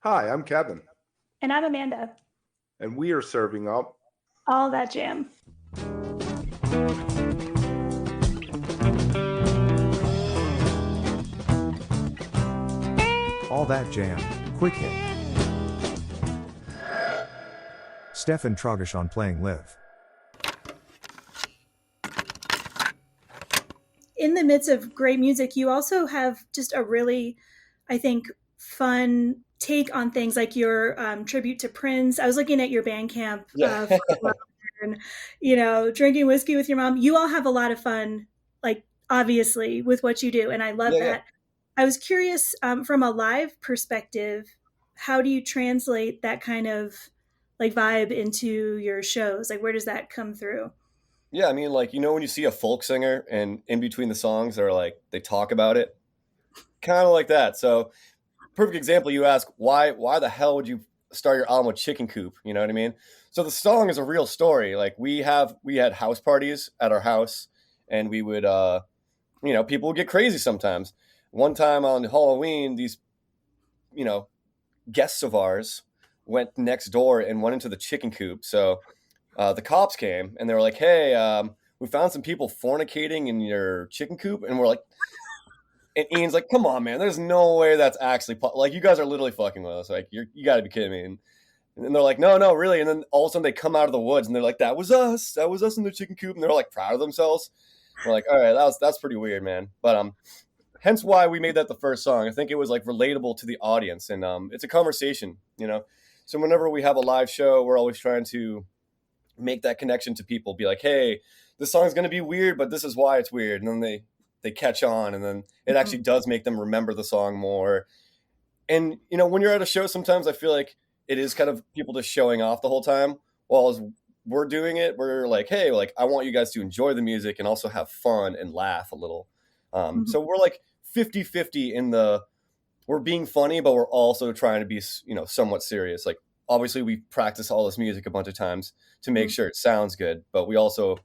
Hi, I'm Kevin, And I'm Amanda. and we are serving up All that jam. All That Jam, Quick Hit. Stefan Trogisch on Playing Live. In the midst of great music, you also have just a really, I think, fun take on things like your tribute to Prince. I was looking at your Bandcamp Yeah. and, drinking whiskey with your mom. You all have a lot of fun, like, obviously, with what you do. And I love Yeah, yeah. that. I was curious from a live perspective, how do you translate that kind of like vibe into your shows? Like, where does that come through? Yeah, I mean, like, when you see a folk singer and in between the songs, they're like, they talk about it, kind of like that. So, perfect example, you ask, why the hell would you start your album with Chicken Coop? You know what I mean? So the song is a real story. Like, we had house parties at our house, and we would, people would get crazy sometimes. One time on Halloween, these, you know, guests of ours went next door and went into the chicken coop. So the cops came and they were like, "Hey, we found some people fornicating in your chicken coop," and we're like, and Ian's like, "Come on, man, there's no way that's actually like you guys are literally fucking with us. Like you got to be kidding me." And they're like, "No, no, really." And then all of a sudden they come out of the woods and they're like, That was us in the chicken coop," and they're like proud of themselves. We're like, "All right, that's pretty weird, man." But hence why we made that the first song. I think it was like relatable to the audience, and it's a conversation. So whenever we have a live show, we're always trying to make that connection to people. Be like, "Hey, this song's gonna be weird, but this is why it's weird," and then they catch on, and then it actually does make them remember the song more. And when you're at a show, sometimes I feel like it is kind of people just showing off the whole time. While as we're doing it, we're like, "Hey, like I want you guys to enjoy the music and also have fun and laugh a little." So we're like 50-50 in the we're being funny, but we're also trying to be somewhat serious. Like obviously we practice all this music a bunch of times to make sure it sounds good, but we also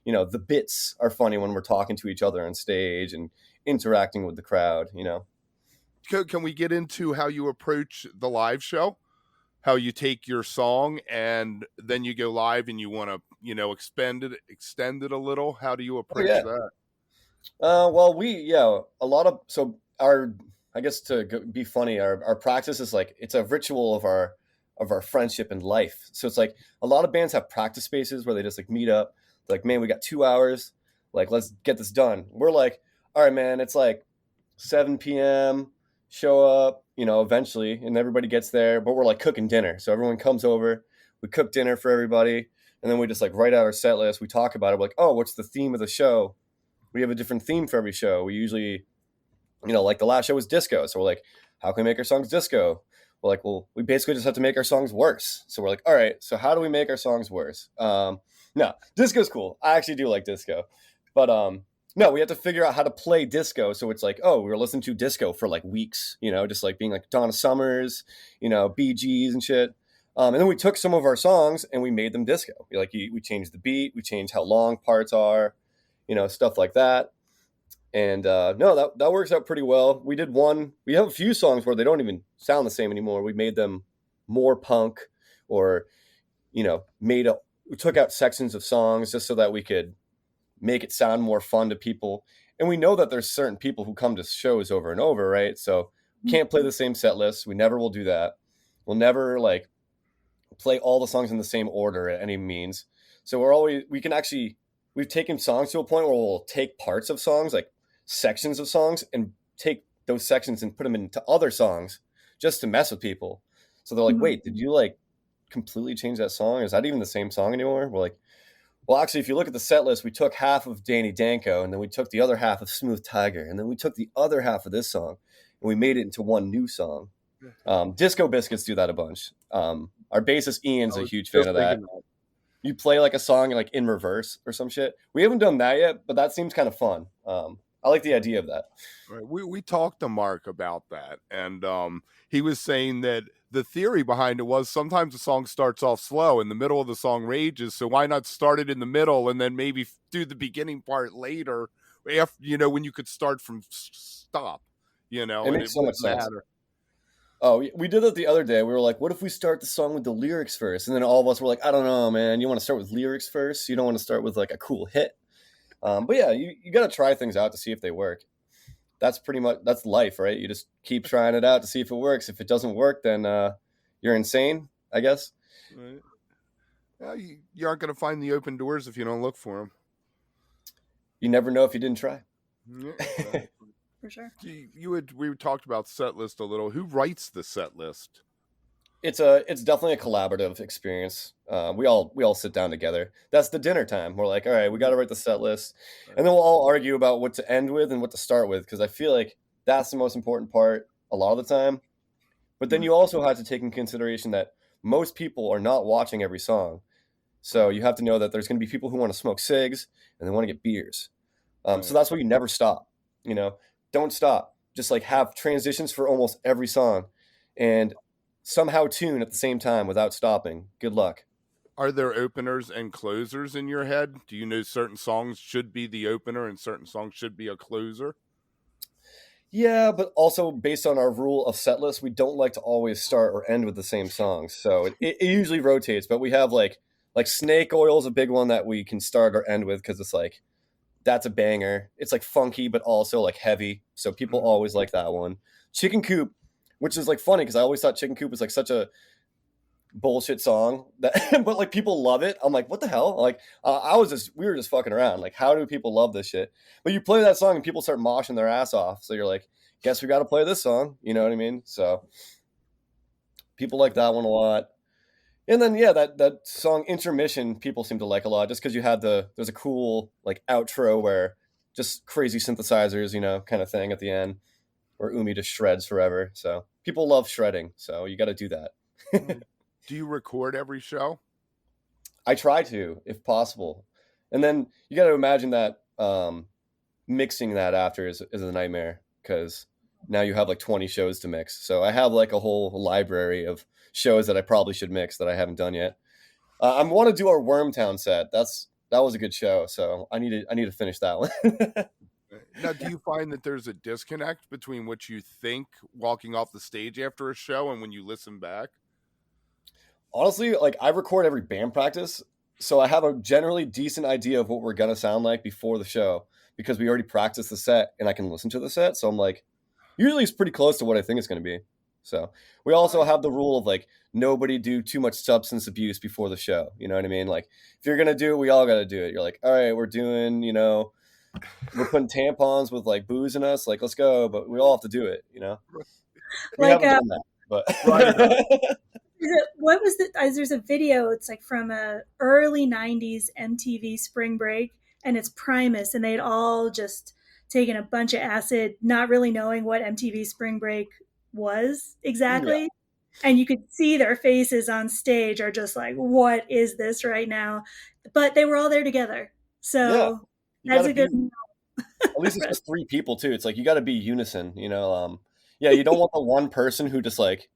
the bits are funny when we're talking to each other on stage and interacting with the crowd. Can we get into how you approach the live show? How you take your song and then you go live and you want to, extend it a little. How do you Oh approach yeah. that? Well, a lot of so our I guess be funny, our practice is like it's a ritual of our friendship and life. So it's like a lot of bands have practice spaces where they just like meet up. Like, man, we got 2 hours. Like, let's get this done. We're like, all right, man, it's like 7 p.m. Show up, eventually, and everybody gets there. But we're like cooking dinner, so everyone comes over. We cook dinner for everybody, and then we just like write out our set list. We talk about it. We're like, oh, what's the theme of the show? We have a different theme for every show. We usually, like the last show was disco. So we're like, how can we make our songs disco? We're like, well, we basically just have to make our songs worse. So we're like, all right, so how do we make our songs worse? No, disco's cool. I actually do like disco. But no, we have to figure out how to play disco. So it's like, oh, we were listening to disco for like weeks, just like being like Donna Summers, Bee Gees and shit. And then we took some of our songs and we made them disco. We changed the beat, we changed how long parts are, stuff like that. And no, that works out pretty well. We have a few songs where they don't even sound the same anymore. We made them more punk, or we took out sections of songs just so that we could make it sound more fun to people. And we know that there's certain people who come to shows over and over, right? So we can't play the same set list. We never will do that. We'll never like play all the songs in the same order at any means. So we've taken songs to a point where we'll take parts of songs, like sections of songs, and take those sections and put them into other songs just to mess with people. So they're like, wait, did you like completely change that song? Is that even the same song anymore? We're like, well, actually, if you look at the set list, we took half of Danny Danko, and then we took the other half of Smooth Tiger, and then we took the other half of this song, and we made it into one new song. Disco Biscuits do that a bunch. Our bassist Ian's a huge fan of that. You play like a song like in reverse or some shit. We haven't done that yet, but that seems kind of fun. I like the idea of that. Right. We talked to Mark about that, and he was saying that the theory behind it was sometimes the song starts off slow and the middle of the song rages, so why not start it in the middle and then maybe do the beginning part later, when you could start from stop, It and makes it so much wouldn't sense. matter. Oh, we did it the other day. We were like, what if we start the song with the lyrics first? And then all of us were like, I don't know, man. You want to start with lyrics first? You don't want to start with like a cool hit. But yeah, you got to try things out to see if they work. That's pretty much, that's life, right? You just keep trying it out to see if it works. If it doesn't work, then you're insane, I guess. Right. Yeah, you aren't going to find the open doors if you don't look for them. You never know if you didn't try. Yeah. For sure. We talked about set list a little. Who writes the set list? It's definitely a collaborative experience. We all sit down together. That's the dinner time. We're like, all right, we got to write the set list, and then we'll all argue about what to end with and what to start with, because I feel like that's the most important part a lot of the time. But then you also have to take in consideration that most people are not watching every song, so you have to know that there's going to be people who want to smoke cigs and they want to get beers. So that's why you never stop. Don't stop. Just like have transitions for almost every song, and somehow tune at the same time without stopping. Good luck. Are there openers and closers in your head? Do you know certain songs should be the opener and certain songs should be a closer? Yeah, but also based on our rule of set list, we don't like to always start or end with the same songs. So it usually rotates, but we have like Snake Oil is a big one that we can start or end with, because it's like, that's a banger. It's like funky, but also like heavy. So people always like that one. Chicken Coop, which is like funny because I always thought Chicken Coop was like such a bullshit song that, but like people love it. I'm like, what the hell? Like we were just fucking around. Like, how do people love this shit? But you play that song and people start moshing their ass off. So you're like, guess we got to play this song. You know what I mean? So people like that one a lot. And then, yeah, that song Intermission, people seem to like a lot, just because there's a cool like outro where just crazy synthesizers, kind of thing at the end, where Umi just shreds forever. So people love shredding. So you got to do that. Do you record every show? I try to, if possible. And then you got to imagine that mixing that after is a nightmare, because now you have like 20 shows to mix. So I have like a whole library of shows that I probably should mix that I haven't done yet. I want to do our Wormtown set. That was a good show. So I need to finish that one. Now, do you find that there's a disconnect between what you think walking off the stage after a show and when you listen back? Honestly, like I record every band practice, so I have a generally decent idea of what we're going to sound like before the show, because we already practiced the set and I can listen to the set. So I'm like, usually it's pretty close to what I think it's going to be. So we also have the rule of like, nobody do too much substance abuse before the show. You know what I mean? Like if you're going to do it, we all got to do it. You're like, all right, we're doing, we're putting tampons with like booze in us. Like, let's go. But we all have to do it, We Like, haven't done that, but what was there's a video, it's like from a early 90s MTV spring break, and it's Primus, and they'd all just taken a bunch of acid, not really knowing what MTV spring break was exactly. Yeah. And you could see their faces on stage are just like, what is this right now? But they were all there together. So that's a good at least it's just 3 people too. It's like you got to be unison, yeah, you don't want the one person who just like,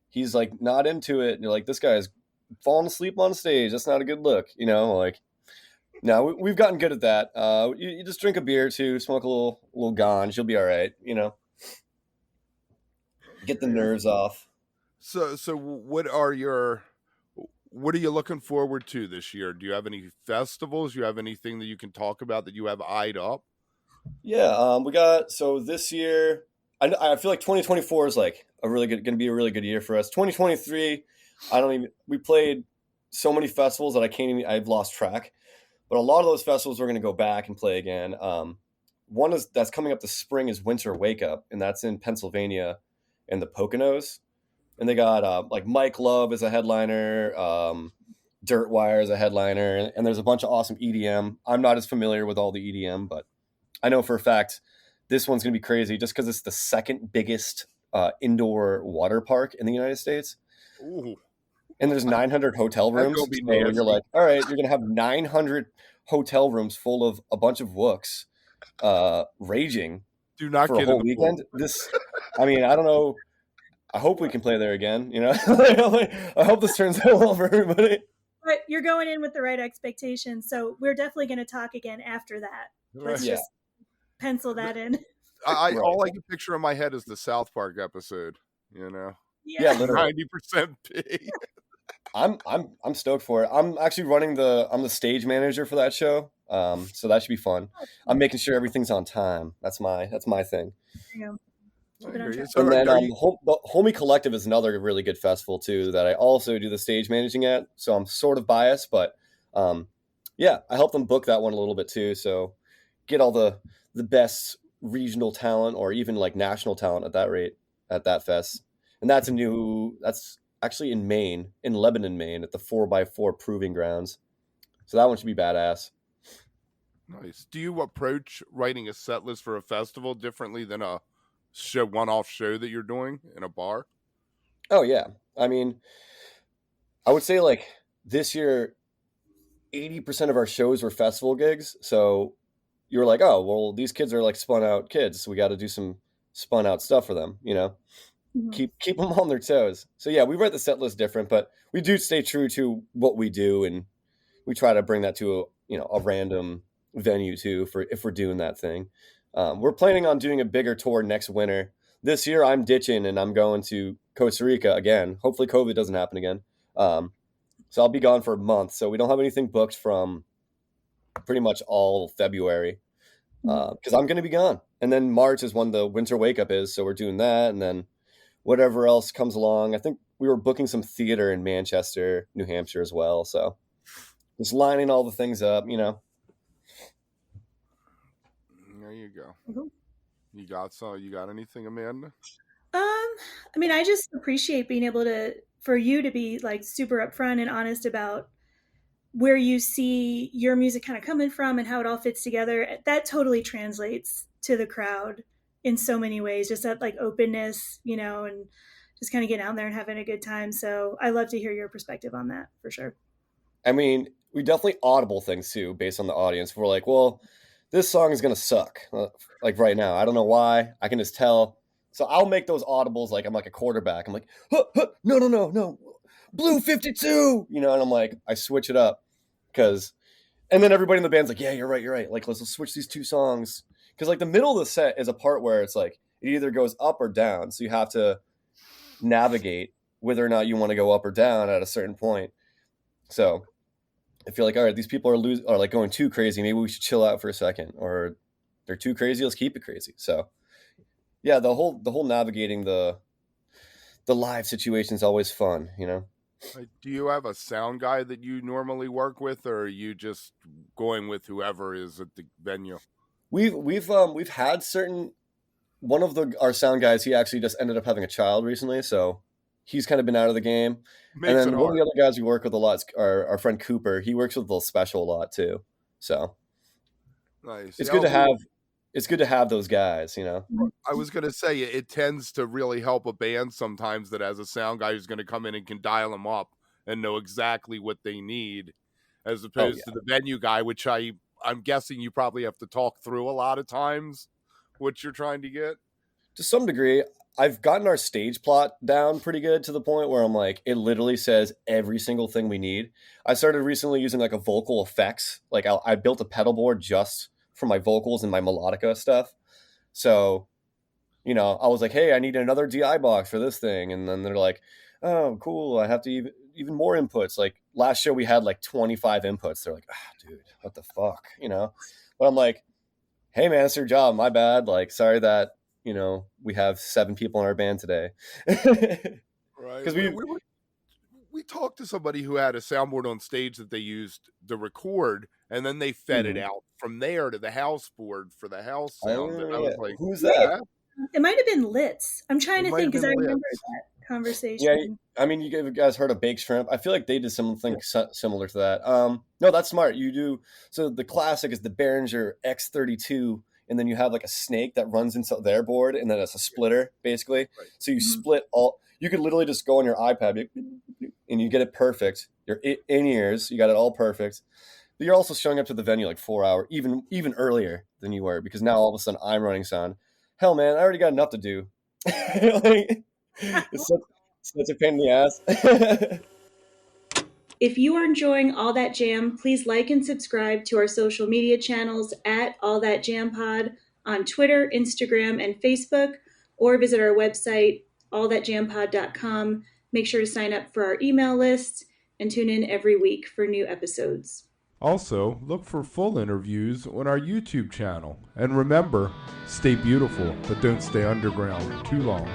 he's like not into it and you're like, this guy's falling asleep on stage, that's not a good look, like. No, we've gotten good at that. You just drink a beer or two, smoke a little ganj, you'll be all right, get the nerves off. So what are you looking forward to this year? Do you have any festivals? Do you have anything that you can talk about that you have eyed up? Yeah, we got, so this year, I feel like 2024 is like going to be a really good year for us. 2023, we played so many festivals that I've lost track. But a lot of those festivals we're going to go back and play again. One that's coming up this spring is Winter Wake Up, and that's in Pennsylvania and the Poconos. And they got like Mike Love as a headliner, Dirtwire as a headliner, and there's a bunch of awesome EDM. I'm not as familiar with all the EDM, but I know for a fact this one's going to be crazy just because it's the second biggest indoor water park in the United States. Ooh. And there's 900 hotel rooms. So you're like, all right, you're going to have 900 hotel rooms full of a bunch of wooks raging for a whole weekend. I don't know. I hope we can play there again. I hope this turns out well for everybody. But you're going in with the right expectations. So we're definitely going to talk again after that. Let's just pencil that in. All I can picture in my head is the South Park episode, Yeah, Yeah. literally. 90% P. I'm stoked for it. I'm actually I'm the stage manager for that show. So that should be fun. I'm making sure everything's on time. That's my thing. You know, keep I it on hear you. track. So And then are you the Homie Collective is another really good festival too that I also do the stage managing at. So I'm sort of biased, but um, yeah, I help them book that one a little bit too. So get all the best regional talent or even like national talent at that rate at that fest. And that's actually in Maine, in Lebanon, Maine, at the 4x4 Proving Grounds. So that one should be badass. nice? Do you approach writing a set list for a festival differently than a one-off show that you're doing in a bar? Oh yeah, I mean, I would say like this year 80% of our shows were festival gigs. So you were like, oh, well, these kids are like spun out kids. So we got to do some spun out stuff for them, you know, Mhm. keep them on their toes. So yeah, we write the set list different, but we do stay true to what we do. And we try to bring that to a random venue too, for if we're doing that thing. We're planning on doing a bigger tour next winter. This year I'm ditching and I'm going to Costa Rica again. Hopefully COVID doesn't happen again. So I'll be gone for a month. So we don't have anything booked from pretty much all February because I'm going to be gone. And then March is when the winter wake up is. So we're doing that. And then whatever else comes along. I think we were booking some theater in Manchester, New Hampshire as well. So just lining all the things up, you know. There you go. Mhm. You got anything, Amanda? I mean, I just appreciate being able for you to be like super upfront and honest about where you see your music kind of coming from and how it all fits together. That totally translates to the crowd in so many ways, just that like openness, and just kind of getting out there and having a good time. So I love to hear your perspective on that for sure. I mean, we definitely audible things too, based on the audience. We're like, well, this song is gonna suck. Like right now, I don't know why. I can just tell. So I'll make those audibles like I'm like a quarterback. I'm like, huh, huh, no, no, no, no, blue 52, and I'm like, I switch it up because, and then everybody in the band's like, yeah, you're right, you're right. Like, let's switch these two songs because like the middle of the set is a part where it's like it either goes up or down. So you have to navigate whether or not you want to go up or down at a certain point. So I feel like, all right, these people are like going too crazy. Maybe we should chill out for a second, or they're too crazy. Let's keep it crazy. So yeah, the whole navigating the live situation is always fun, you know. Do you have a sound guy that you normally work with, or are you just going with whoever is at the venue? We've had certain one of our sound guys. He actually just ended up having a child recently, so he's kind of been out of the game. And Makes it then one of hard. the other guys we work with a lot is our friend Cooper. He works with Little Special a lot too. So Nice. it's Yeah, good to have those guys, you know. I was going to say it tends to really help a band sometimes that has a sound guy who's going to come in and can dial them up and know exactly what they need, as Oh opposed yeah. to the venue guy, which I'm guessing you probably have to talk through a lot of times what you're trying to get. To some degree, I've gotten our stage plot down pretty good to the point where I'm like, it literally says every single thing we need. I started recently using like a vocal effects. Like I built a pedal board just for my vocals and my melodica stuff. So, I was like, hey, I need another DI box for this thing. And then they're like, oh, cool. I have to even more inputs. Like last show we had like 25 inputs. They're like, dude, what the fuck, But I'm like, hey man, it's your job. My bad. Like, sorry that we have 7 people in our band today. Right. Because We talked to somebody who had a soundboard on stage that they used to record, and then they fed it out from there to the house board for the house sound. And I was like, who's that? It might have been Litz. I'm trying It to might think have because I been remember Lips. that conversation. Yeah, I mean, you guys heard of Baked Shrimp? I feel like they did something similar to that. No, that's smart. You do. So the classic is the Behringer X32, and then you have like a snake that runs into their board, and then it's a splitter basically. Right. So you split all. You could literally just go on your iPad and you get it perfect. Your in ears, you got it all perfect. But you're also showing up to the venue like 4 hours, even earlier than you were, because now all of a sudden I'm running sound. Hell, man, I already got enough to do. Like, it's such a pain in the ass. If you are enjoying All That Jam, please like and subscribe to our social media channels at All That Jam Pod on Twitter, Instagram, and Facebook, or visit our website, allthatjampod.com. Make sure to sign up for our email list and tune in every week for new episodes. Also, look for full interviews on our YouTube channel. And remember, stay beautiful, but don't stay underground too long.